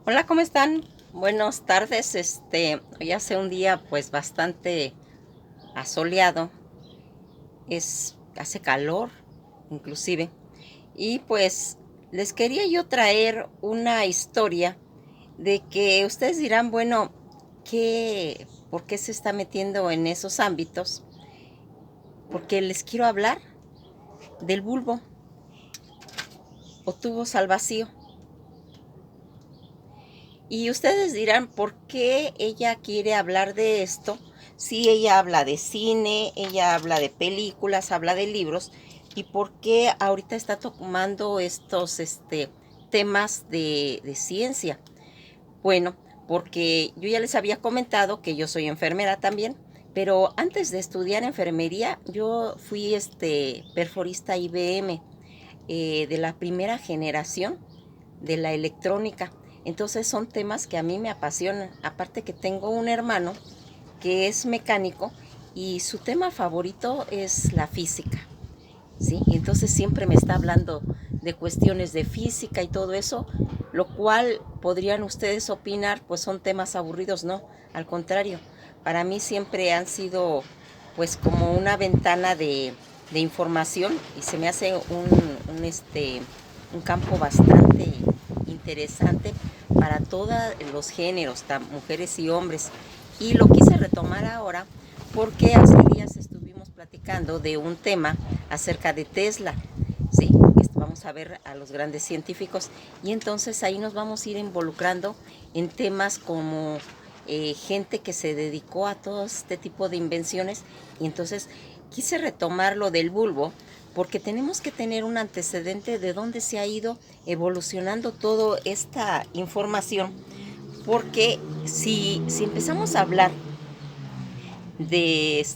Hola, ¿cómo están? Buenas tardes. Hoy hace un día pues bastante asoleado. Hace calor, inclusive. Y pues les quería yo traer una historia de que ustedes dirán, bueno, ¿por qué se está metiendo en esos ámbitos? Porque les quiero hablar del bulbo o tubos al vacío. Y ustedes dirán, ¿por qué ella quiere hablar de esto? Si ella habla de cine, ella habla de películas, habla de libros, ¿y por qué ahorita está tomando estos temas de ciencia? Bueno, porque yo ya les había comentado que yo soy enfermera también, pero antes de estudiar enfermería, yo fui perforista IBM, de la primera generación de la electrónica. Entonces son temas que a mí me apasionan. Aparte que tengo un hermano que es mecánico y su tema favorito es la física, ¿sí? Y entonces siempre me está hablando de cuestiones de física y todo eso, lo cual podrían ustedes opinar, pues son temas aburridos, ¿no? Al contrario, para mí siempre han sido pues como una ventana de información y se me hace un campo bastante interesante para todos los géneros, mujeres y hombres. Y lo quise retomar ahora porque hace días estuvimos platicando de un tema acerca de Tesla, ¿sí? Vamos a ver a los grandes científicos y entonces ahí nos vamos a ir involucrando en temas como gente que se dedicó a todo este tipo de invenciones y entonces quise retomar lo del bulbo porque tenemos que tener un antecedente de dónde se ha ido evolucionando toda esta información, porque si empezamos a hablar de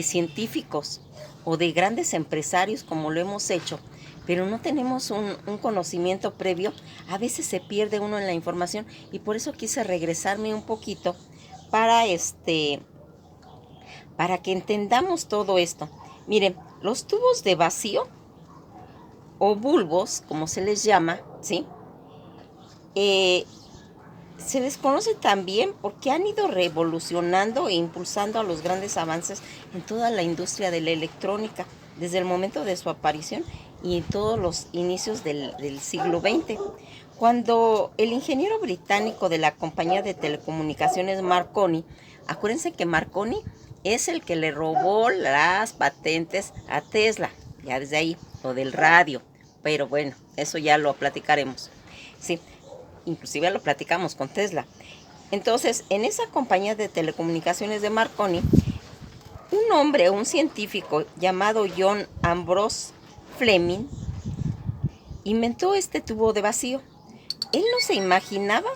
científicos o de grandes empresarios como lo hemos hecho, pero no tenemos un conocimiento previo, a veces se pierde uno en la información y por eso quise regresarme un poquito para para que entendamos todo esto. Miren, los tubos de vacío o bulbos, como se les llama, ¿sí? Eh, Se les conoce también porque han ido revolucionando e impulsando a los grandes avances en toda la industria de la electrónica, desde el momento de su aparición y en todos los inicios del siglo XX. Cuando el ingeniero británico de la compañía de telecomunicaciones Marconi, acuérdense que Marconi es el que le robó las patentes a Tesla, ya desde ahí, lo del radio, pero bueno, eso ya lo platicaremos. Sí, inclusive lo platicamos con Tesla. Entonces, en esa compañía de telecomunicaciones de Marconi, un hombre, un científico llamado John Ambrose Fleming, inventó este tubo de vacío. Él no se imaginaba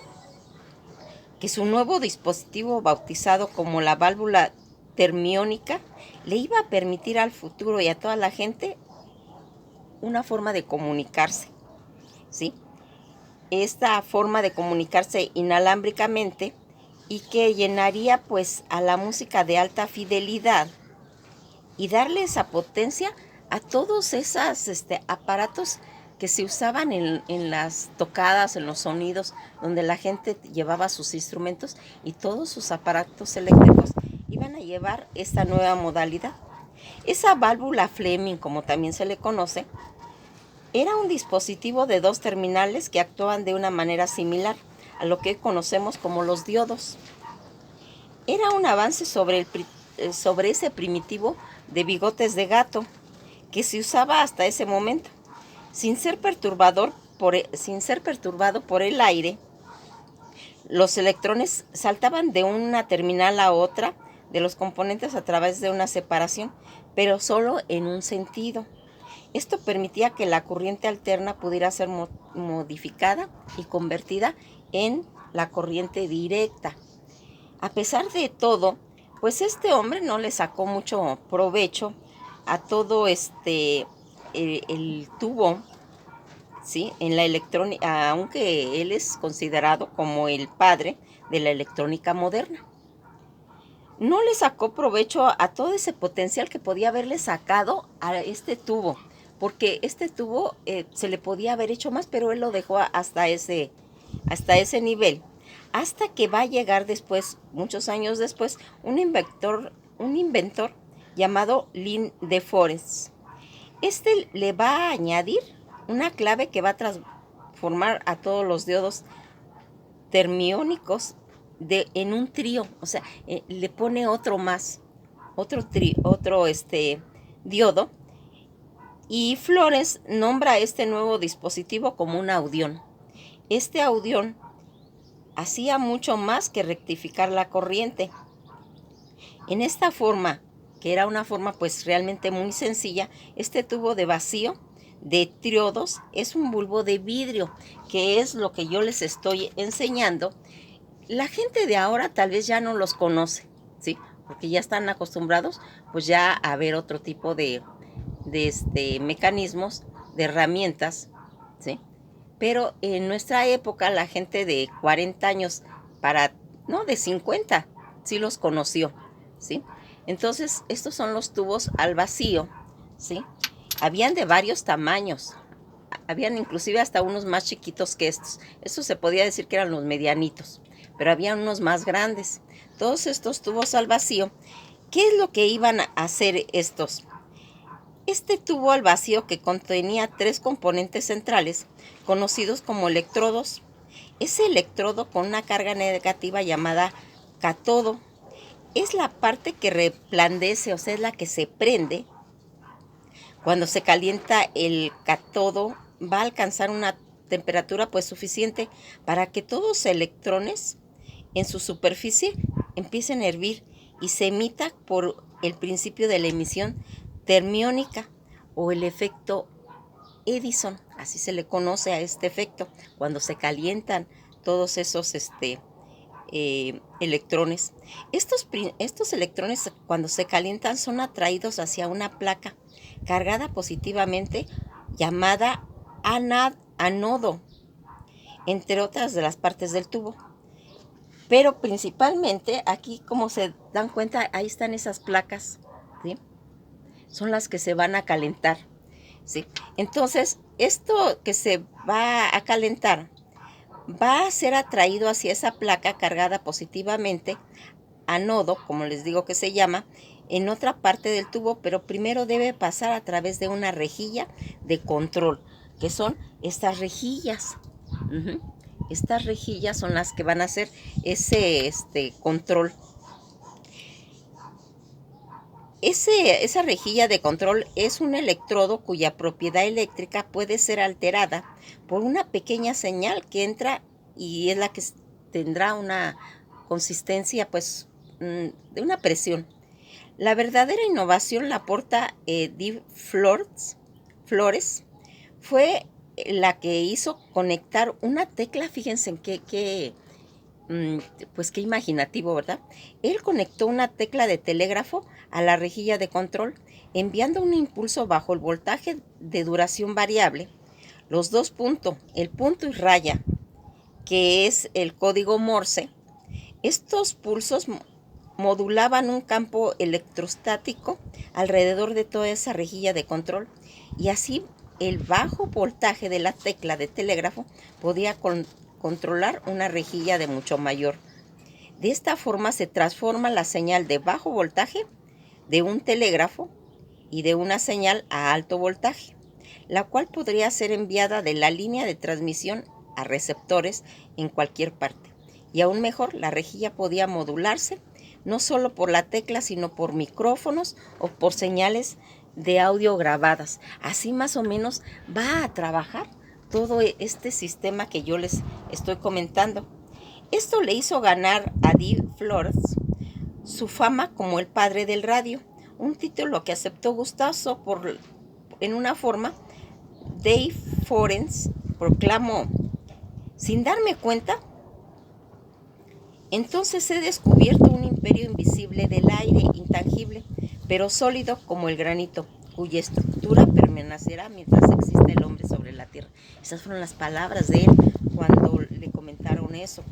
que su nuevo dispositivo, bautizado como la válvula termiónica, le iba a permitir al futuro y a toda la gente una forma de comunicarse, ¿sí? Esta forma de comunicarse inalámbricamente y que llenaría pues a la música de alta fidelidad y darle esa potencia a todos esos aparatos que se usaban en las tocadas, en los sonidos, donde la gente llevaba sus instrumentos y todos sus aparatos eléctricos iban a llevar esta nueva modalidad. Esa válvula Fleming, como también se le conoce, era un dispositivo de dos terminales que actuaban de una manera similar a lo que hoy conocemos como los diodos. Era un avance sobre ese primitivo de bigotes de gato que se usaba hasta ese momento, sin ser sin ser perturbado por el aire. Los electrones saltaban de una terminal a otra de los componentes a través de una separación, pero solo en un sentido. Esto permitía que la corriente alterna pudiera ser modificada y convertida en la corriente directa. A pesar de todo, pues este hombre no le sacó mucho provecho a todo el tubo, ¿sí? En la electrónica, aunque él es considerado como el padre de la electrónica moderna. No le sacó provecho a todo ese potencial que podía haberle sacado a este tubo, porque este tubo se le podía haber hecho más, pero él lo dejó hasta ese hasta ese nivel, hasta que va a llegar después, muchos años después, un inventor llamado Lynn de Forest. Este le va a añadir una clave que va a transformar a todos los diodos termiónicos en un trío, o sea, le pone otro más, otro diodo, y Flores nombra este nuevo dispositivo como un audión. Este audión hacía mucho más que rectificar la corriente. En esta forma, que era una forma pues realmente muy sencilla, este tubo de vacío de triodos es un bulbo de vidrio, que es lo que yo les estoy enseñando. La gente de ahora tal vez ya no los conoce, ¿sí? Porque ya están acostumbrados pues ya a ver otro tipo de mecanismos, de herramientas, ¿sí? Pero en nuestra época la gente de 40 años no, de 50, sí los conoció, ¿sí? Entonces, estos son los tubos al vacío, ¿sí? Habían de varios tamaños, habían inclusive hasta unos más chiquitos que estos. Estos se podía decir que eran los medianitos, pero había unos más grandes. Todos estos tubos al vacío, ¿qué es lo que iban a hacer estos? Este tubo al vacío, que contenía 3 componentes centrales, conocidos como electrodos. Ese electrodo con una carga negativa llamada cátodo es la parte que resplandece, o sea, es la que se prende. Cuando se calienta el cátodo, va a alcanzar una temperatura pues suficiente para que todos los electrones en su superficie empiecen a hervir y se emita por el principio de la emisión termiónica o el efecto Edison. Así se le conoce a este efecto cuando se calientan todos esos electrones. Estos electrones, cuando se calientan, son atraídos hacia una placa cargada positivamente llamada ánodo, entre otras de las partes del tubo. Pero principalmente aquí, como se dan cuenta, ahí están esas placas, ¿sí? Son las que se van a calentar, ¿sí? Entonces, esto que se va a calentar va a ser atraído hacia esa placa cargada positivamente, ánodo, como les digo que se llama, en otra parte del tubo, pero primero debe pasar a través de una rejilla de control, que son estas rejillas. Estas rejillas son las que van a hacer ese control. Esa rejilla de control es un electrodo cuya propiedad eléctrica puede ser alterada por una pequeña señal que entra y es la que tendrá una consistencia pues de una presión. La verdadera innovación la aporta Dave Flores. Fue la que hizo conectar una tecla, fíjense en pues qué imaginativo, ¿verdad? Él conectó una tecla de telégrafo a la rejilla de control, enviando un impulso bajo el voltaje de duración variable. Los dos puntos, el punto y raya, que es el código Morse, estos pulsos modulaban un campo electrostático alrededor de toda esa rejilla de control, y así el bajo voltaje de la tecla de telégrafo podía controlar una rejilla de mucho mayor. De esta forma se transforma la señal de bajo voltaje de un telégrafo y de una señal a alto voltaje, la cual podría ser enviada de la línea de transmisión a receptores en cualquier parte. Y aún mejor, la rejilla podía modularse no solo por la tecla, sino por micrófonos o por señales de audio grabadas. Así más o menos va a trabajar todo este sistema que yo les estoy comentando. Esto le hizo ganar a Dave Flores su fama como el padre del radio, un título que aceptó gustoso en una forma. Dave Flores proclamó: sin darme cuenta, entonces he descubierto un imperio invisible del aire, intangible, pero sólido como el granito, cuya estructura permanecerá mientras exista el hombre sobre la tierra. Esas fueron las palabras de él cuando le comentaron eso.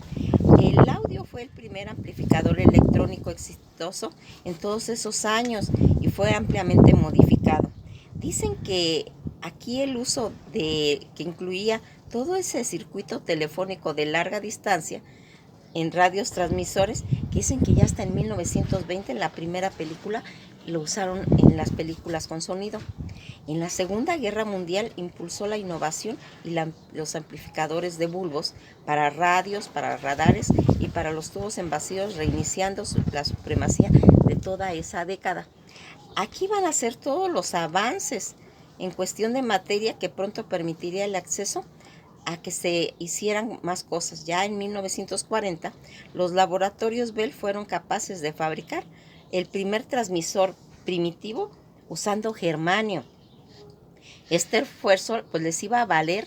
El audio fue el primer amplificador electrónico exitoso en todos esos años y fue ampliamente modificado. Dicen que aquí el uso que incluía todo ese circuito telefónico de larga distancia en radios transmisores, que dicen que ya hasta en 1920 en la primera película lo usaron en las películas con sonido. En la Segunda Guerra Mundial impulsó la innovación y los amplificadores de bulbos para radios, para radares y para los tubos en vacíos, reiniciando la supremacía de toda esa década. Aquí van a ser todos los avances en cuestión de materia que pronto permitiría el acceso a que se hicieran más cosas. Ya en 1940, los laboratorios Bell fueron capaces de fabricar el primer transmisor primitivo usando germanio. Este esfuerzo pues les iba a valer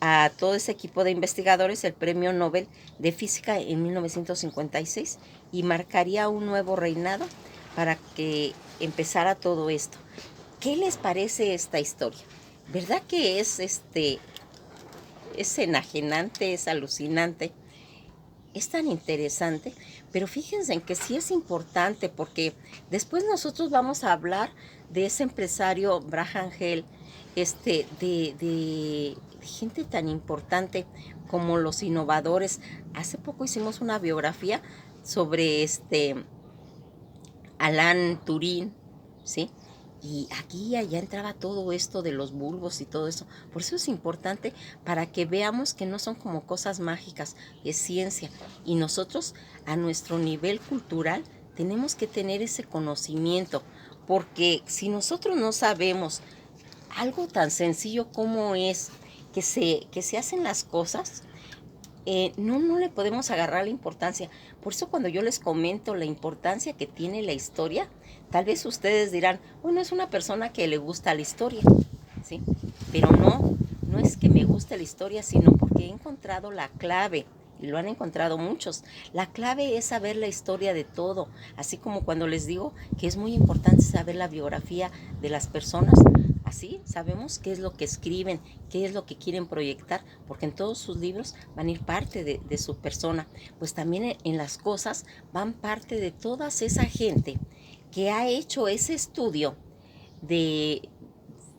a todo ese equipo de investigadores el Premio Nobel de Física en 1956 y marcaría un nuevo reinado para que empezara todo esto. ¿Qué les parece esta historia? ¿Verdad que es enajenante, es alucinante, es tan interesante? Pero fíjense en que sí es importante, porque después nosotros vamos a hablar de ese empresario Graham Bell, de gente tan importante como los innovadores. Hace poco hicimos una biografía sobre Alan Turing, ¿sí? Y aquí y allá entraba todo esto de los bulbos y todo eso. Por eso es importante, para que veamos que no son como cosas mágicas, es ciencia. Y nosotros, a nuestro nivel cultural, tenemos que tener ese conocimiento. Porque si nosotros no sabemos algo tan sencillo como es que se hacen las cosas, no le podemos agarrar la importancia. Por eso cuando yo les comento la importancia que tiene la historia, tal vez ustedes dirán, bueno, es una persona que le gusta la historia, ¿sí? Pero no es que me guste la historia, sino porque he encontrado la clave, y lo han encontrado muchos. La clave es saber la historia de todo, así como cuando les digo que es muy importante saber la biografía de las personas. Así sabemos qué es lo que escriben, qué es lo que quieren proyectar, porque en todos sus libros van a ir parte de su persona. Pues también en las cosas van parte de toda esa gente que ha hecho ese estudio de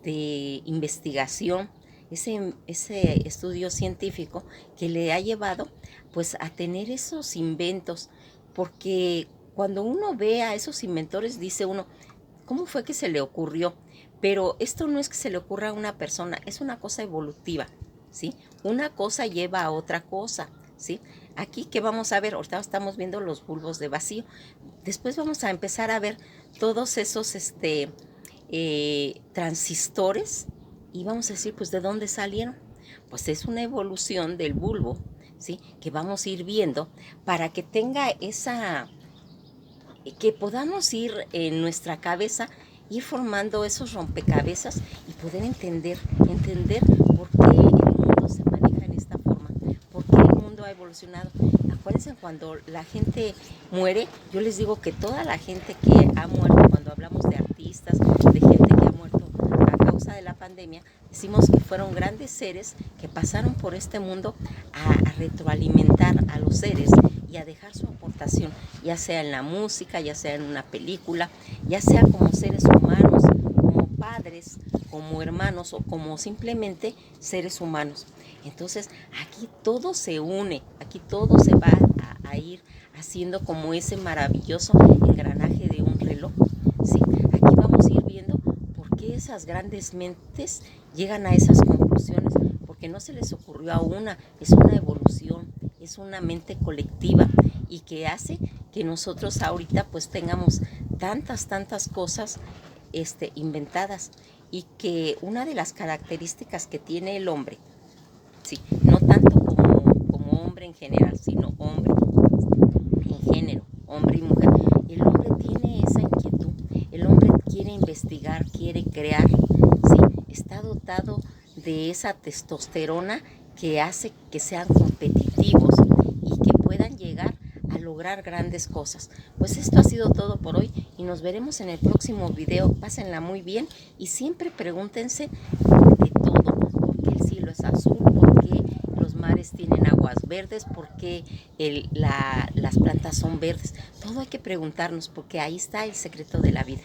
investigación, ese estudio científico que le ha llevado pues a tener esos inventos. Porque cuando uno ve a esos inventores, dice uno, ¿cómo fue que se le ocurrió? Pero esto no es que se le ocurra a una persona, es una cosa evolutiva, ¿sí? Una cosa lleva a otra cosa, ¿sí? Aquí, ¿qué vamos a ver? Ahorita estamos viendo los bulbos de vacío. Después vamos a empezar a ver todos esos transistores, y vamos a decir, pues, ¿de dónde salieron? Pues es una evolución del bulbo, ¿sí? Que vamos a ir viendo para que tenga que podamos ir en nuestra cabeza, ir formando esos rompecabezas y poder entender por qué el mundo se maneja en esta forma, por qué el mundo ha evolucionado. Acuérdense, cuando la gente muere, yo les digo que toda la gente que ha muerto, cuando hablamos de artistas, de gente que ha muerto a causa de la pandemia, decimos que fueron grandes seres que pasaron por este mundo a retroalimentar a los seres y a dejar su aportación, ya sea en la música, ya sea en una película, ya sea como seres humanos, como padres, como hermanos o como simplemente seres humanos. Entonces aquí todo se une, aquí todo se va a ir haciendo como ese maravilloso engranaje de un reloj, ¿sí? Aquí vamos a ir viendo por qué esas grandes mentes llegan a esas conclusiones, porque no se les ocurrió a una, es una evolución, es una mente colectiva, y que hace que nosotros ahorita pues tengamos tantas cosas inventadas. Y que una de las características que tiene el hombre, sí, no tanto como hombre en general, sino hombre en género, hombre y mujer, el hombre tiene esa inquietud, el hombre quiere investigar, quiere crear, ¿sí? Está dotado de esa testosterona que hace que sean competitivos y que puedan llegar a lograr grandes cosas. Pues esto ha sido todo por hoy y nos veremos en el próximo video. Pásenla muy bien y siempre pregúntense de todo. ¿Por qué el cielo es azul? ¿Por qué los mares tienen aguas verdes? ¿Por qué las plantas son verdes? Todo hay que preguntarnos, porque ahí está el secreto de la vida.